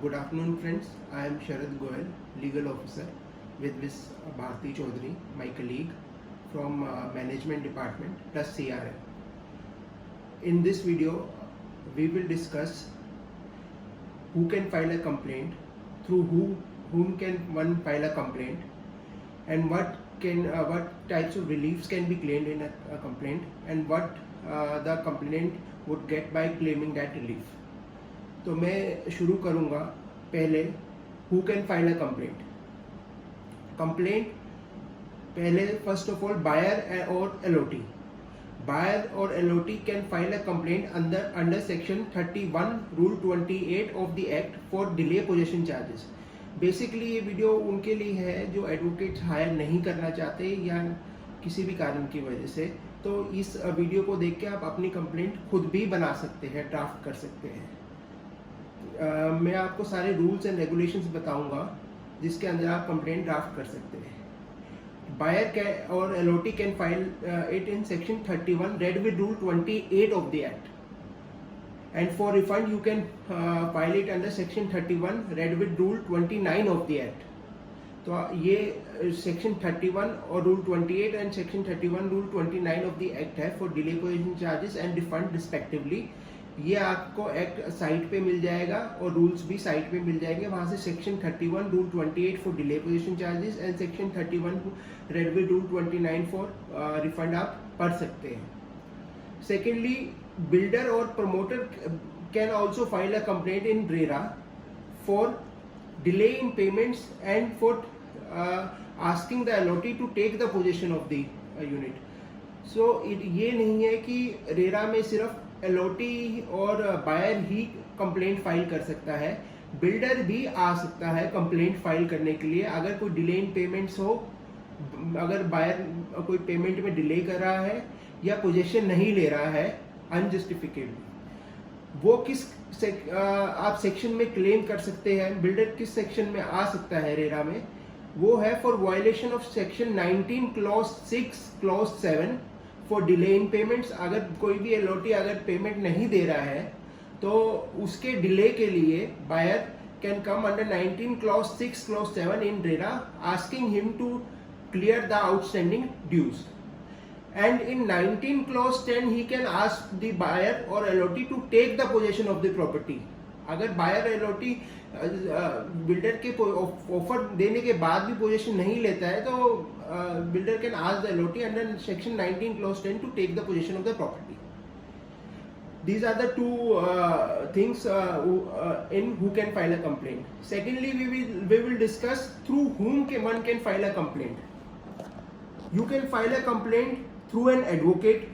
Good afternoon, friends. I am Sharad Goyal, legal officer with Ms. Bharti Chaudhary, my colleague from Management Department plus CRM. In this video, we will discuss who can file a complaint, through whom can one file a complaint, and what types of reliefs can be claimed in a complaint, and what the complainant would get by claiming that relief. तो मैं शुरू करूँगा पहले who can file a complaint पहले first of all buyer और allottee can file a complaint under section 31 rule 28 of the act for delay possession charges. Basically ये video उनके लिए है जो एडवोकेट्स हायर नहीं करना चाहते या किसी भी कारण की वजह से. तो इस वीडियो को देख के आप अपनी कंप्लेंट खुद भी बना सकते हैं, ड्राफ्ट कर सकते हैं. मैं आपको सारे रूल्स एंड रेगुलेशंस बताऊंगा जिसके अंदर आप कंप्लेंट ड्राफ्ट कर सकते हैं. बायर और allottee can file it in section 31 read with rule 28 of the act, and for refund you can file it under section 31 read with rule 29 of the act. तो ये सेक्शन 31 और rule 28 and section 31 rule 29 of the act है for delay possession charges and refund respectively. ये आपको act site पे मिल जाएगा और rules भी साइट पे मिल जाएंगे. वहां से section 31 rule 28 for delay position charges and section 31 read with rule 29 for refund आप पढ़ सकते हैं. सेकेंडली, बिल्डर और promoter can also file a complaint in RERA for delay in payments and for asking the allottee to take the position of the unit. So ये नहीं है कि RERA में सिर्फ एलओटी और बायर ही कंप्लेंट फाइल कर सकता है, बिल्डर भी आ सकता है कंप्लेंट फाइल करने के लिए. अगर कोई डिले इन पेमेंट्स हो, अगर बायर कोई पेमेंट में डिले कर रहा है या पोजीशन नहीं ले रहा है अनजस्टिफिकेटली, वो किस आप सेक्शन में क्लेम कर सकते हैं. बिल्डर किस सेक्शन में आ सकता है रेरा में, वो है for violation of section 19 clause 6 clause 7 for delay in payments. अगर कोई भी एलओटी अगर पेमेंट नहीं दे रहा है तो उसके डिले के लिए buyer can come under 19 clause 6 clause 7 in RERA asking him to clear the outstanding dues. And in 19 clause 10 he can ask the buyer और allottee to take the possession of the property. अगर buyer allottee builder के offer देने के बाद भी position नहीं लेता है तो builder can ask the allottee under section 19 clause 10 to take the position of the property. These are the two things in who can file a complaint. Secondly, we will discuss through whom one can file a complaint. You can file a complaint through an advocate.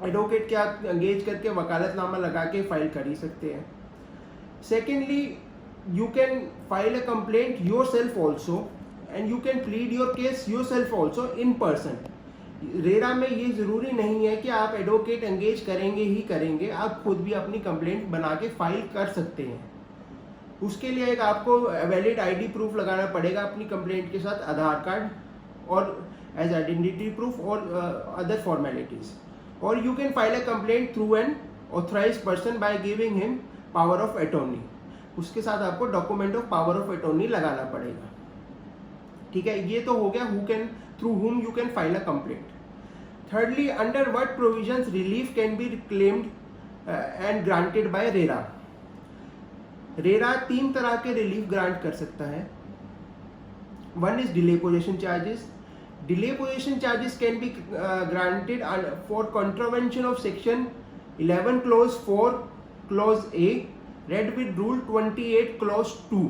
Advocate के आप engage करके वकालतनामा लगा के file कर ही सकते हैं. Secondly, you can file a complaint yourself also and you can plead your case yourself also in person. RERA में ये ज़रूरी नहीं है कि आप एडवोकेट एंगेज करेंगे ही करेंगे, आप खुद भी अपनी कंप्लेंट बना के फाइल कर सकते हैं. उसके लिए एक आपको वैलिड आईडी प्रूफ लगाना पड़ेगा अपनी कंप्लेंट के साथ, आधार कार्ड और एज आइडेंटिटी प्रूफ और अदर फॉर्मेलिटीज. और you can file a complaint through an authorised person by giving him power of attorney. उसके साथ आपको document of power of attorney लगाना पड़ेगा. ठीक है, ये तो हो गया who can through whom you can file a complaint. Thirdly, under what provisions relief can be claimed and granted by RERA. RERA 3 तरह के रिलीफ ग्रांट कर सकता है. One is delay possession charges. Delay possession charges can be granted for contravention of section 11 clause 4 clause A red with rule 28 clause 2.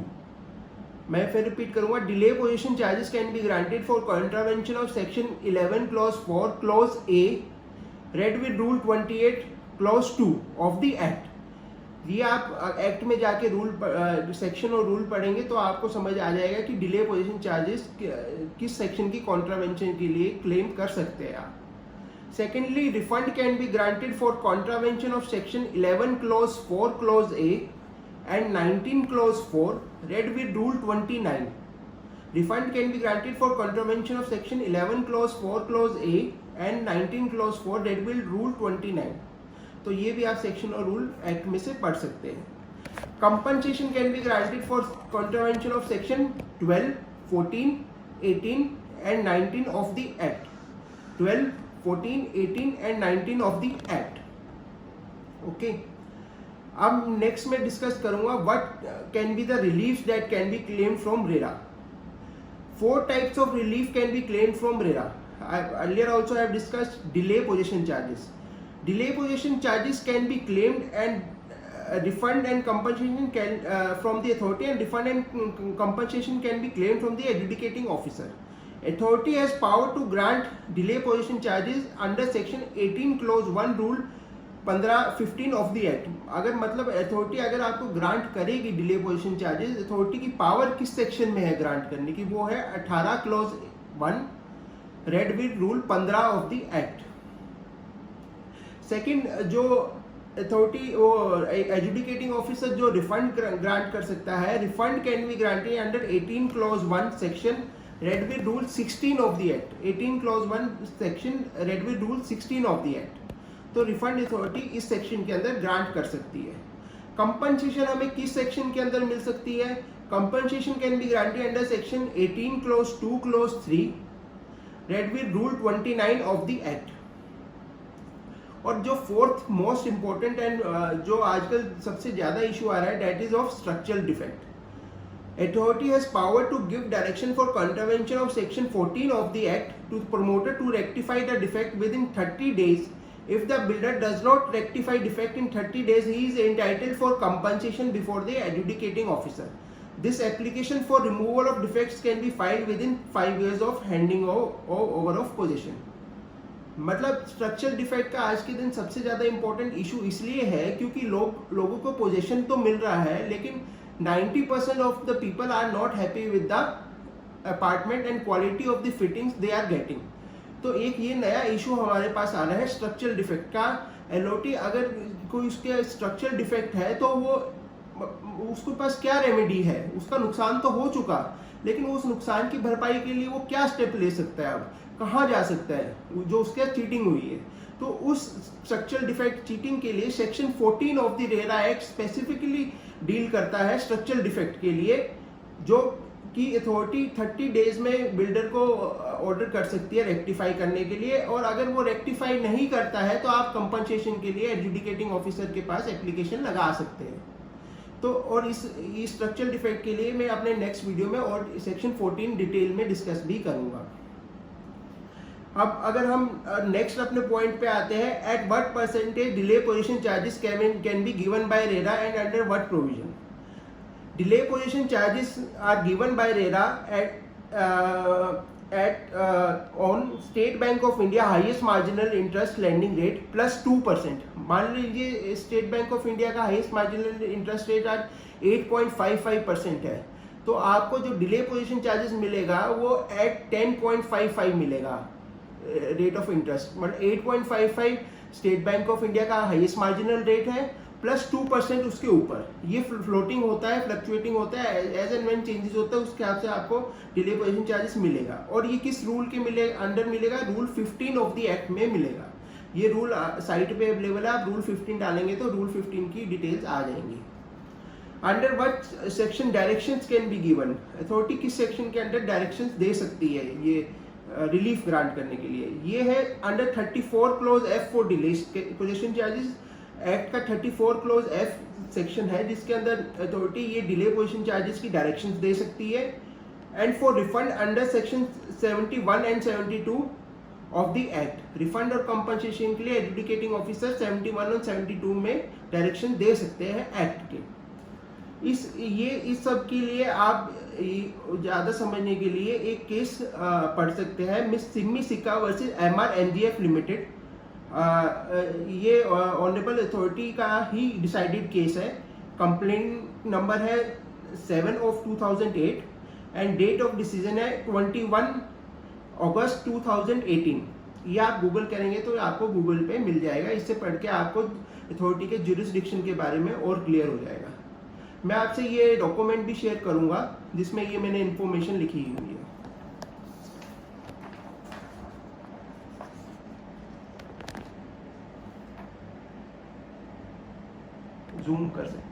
मैं फिर repeat करूंगा. Delay position charges can be granted for contravention of section 11 clause 4 clause A red with rule 28 clause 2 of the act. ये आप act में जाके rule section और rule पढ़ेंगे तो आपको समझ आ जाएगा कि डिले पोजीशन चार्जेस किस सेक्शन की कॉन्ट्रावेंशन के लिए क्लेम कर सकते हैं आप. Secondly, refund can be granted for contravention of section 11 clause 4 clause A and 19 clause 4 read with rule 29. Refund can be granted for contravention of section 11 clause 4 clause A and 19 clause 4 read with rule 29. तो ये भी आप section और rule act में से पढ़ सकते हैं. Compensation can be granted for contravention of section 12, 14, 18 and 19 of the Act. 12, 14, 18 and 19 of the Act. Okay. अब नेक्स्ट में डिस्कस करूंगा what can be the relief that can be claim from RERA. 4 types of relief can be claimed from RERA. Earlier also I have discussed delay possession charges. Delay possession charges can be claimed and refund and compensation can from the authority, and refund and compensation can be claimed from the adjudicating officer. Authority has power to grant delay possession charges under section 18 clause 1 rule 15 of the act. अगर मतलब authority अगर आपको grant करेगी delay position charges, authority की power किस section में है grant करने की? वो है 18 clause 1 red with rule 15 of the act. Second, जो अथॉरिटी वो एजुडिकेटिंग ऑफिसर जो रिफंड ग्रांट कर सकता है, refund can be granted under 18 clause 1 section red with rule 16 of the act. 18 clause 1 section red with rule 16 of the act. तो refund authority इस section के अंदर ग्रांट कर सकती है. कंपनसेशन हमें किस सेक्शन के अंदर मिल सकती है? Compensation can be granted under section 18 clause 2 clause 3 red with rule 29 of the act. और जो फोर्थ मोस्ट इंपॉर्टेंट एंड जो आजकल सबसे ज्यादा इशू आ रहा है, that is of structural defect. Authority has power to give direction for contravention of section 14 of the act to the promoter to rectify the defect within 30 days. If the builder does not rectify defect in 30 days, he is entitled for compensation before the adjudicating officer. This application for removal of defects can be filed within 5 years of handing over of possession. मतलब structural defect का आज के दिन सबसे ज्यादा important issue इसलिए है क्योंकि लोगों को पोजेशन तो मिल रहा है, लेकिन 90% of the people are not happy with the apartment and quality of the fittings they are getting. तो एक ये नया इशू हमारे पास आ रहा है स्ट्रक्चरल डिफेक्ट का. एलओटी अगर कोई उसके स्ट्रक्चरल डिफेक्ट है तो वो उसके पास क्या रेमेडी है? उसका नुकसान तो हो चुका, लेकिन उस नुकसान की भरपाई के लिए वो क्या स्टेप ले सकता है? अब कहाँ जा सकता है जो उसके चीटिंग हुई है? तो उस स्ट्रक्चरल डिफेक्ट चीटिंग के लिए section 14 of the RERA act specifically deal करता है स्ट्रक्चरल डिफेक्ट के लिए, जो कि अथॉरिटी 30 डेज में बिल्डर को ऑर्डर कर सकती है रेक्टिफाई करने के लिए. और अगर वो रेक्टिफाई नहीं करता है तो आप कंपनसेशन के लिए एडजुडिकेटिंग ऑफिसर के पास एप्लीकेशन लगा सकते हैं. तो और इस स्ट्रक्चरल डिफेक्ट के लिए मैं अपने नेक्स्ट वीडियो में और सेक्शन 14 डिटेल में डिस्कस भी करूंगा. अब अगर हम नेक्स्ट अपने पॉइंट पे आते हैं, at what percentage delay position charges can be given by RERA and under what provision? Delay possession charges are given by RERA on State Bank of India highest marginal interest lending rate plus 2%. मान लीजिए state bank of India का highest marginal interest rate आज 8.55% है, तो आपको जो delay position charges मिलेगा वो एट 10.55 मिलेगा रेट ऑफ इंटरेस्ट. मतलब 8.55 स्टेट बैंक ऑफ इंडिया का हाईएस्ट मार्जिनल रेट है प्लस 2% उसके ऊपर. ये फ्लोटिंग होता है, फ्लक्चुएटिंग होता है, एज एंड व्हेन चेंजेस होता है उसके हिसाब से आपको डिले पोजीशन चार्जेस मिलेगा. और ये किस रूल के अंडर मिलेगा? रूल 15 ऑफ द एक्ट में मिलेगा. ये रूल साइट पे अवेलेबल है, आप रूल 15 डालेंगे तो रूल 15 की डिटेल्स आ जाएंगी. Under what section directions can be given? Authority किस सेक्शन के अंडर डायरेक्शंस दे सकती है ये रिलीफ ग्रांट करने के लिए? ये है under 34 clause F for delay position charges. Act का 34 क्लॉज एफ सेक्शन है जिसके अंदर अथॉरिटी ये डिले पोजीशन चार्जेस की डायरेक्शंस दे सकती है. And for refund under section 71 and 72 of the act, refund और कंपनसेशन के लिए एडजुडिकेटिंग ऑफिसर 71 और 72 में डायरेक्शन दे सकते हैं एक्ट के. इस सब के लिए आप ज्यादा समझने के लिए एक केस पढ़ सकते हैं, miss Simmi Sikka versus MRNGF limited. ये ऑनरेबल अथॉरिटी का ही डिसाइडेड केस है. कंप्लेंट नंबर है 7 of 2008 and date of decision है 21 अगस्त 2018. ये आप गूगल करेंगे तो आपको गूगल पे मिल जाएगा. इससे पढ़ के आपको अथॉरिटी के जुरिस्डिक्शन के बारे में और क्लियर हो जाएगा. मैं आपसे ये डॉक्यूमेंट भी शेयर करूंगा जिसमें ये मैंने इंफॉर्मेशन लिखी हुई है. जूम कर सकते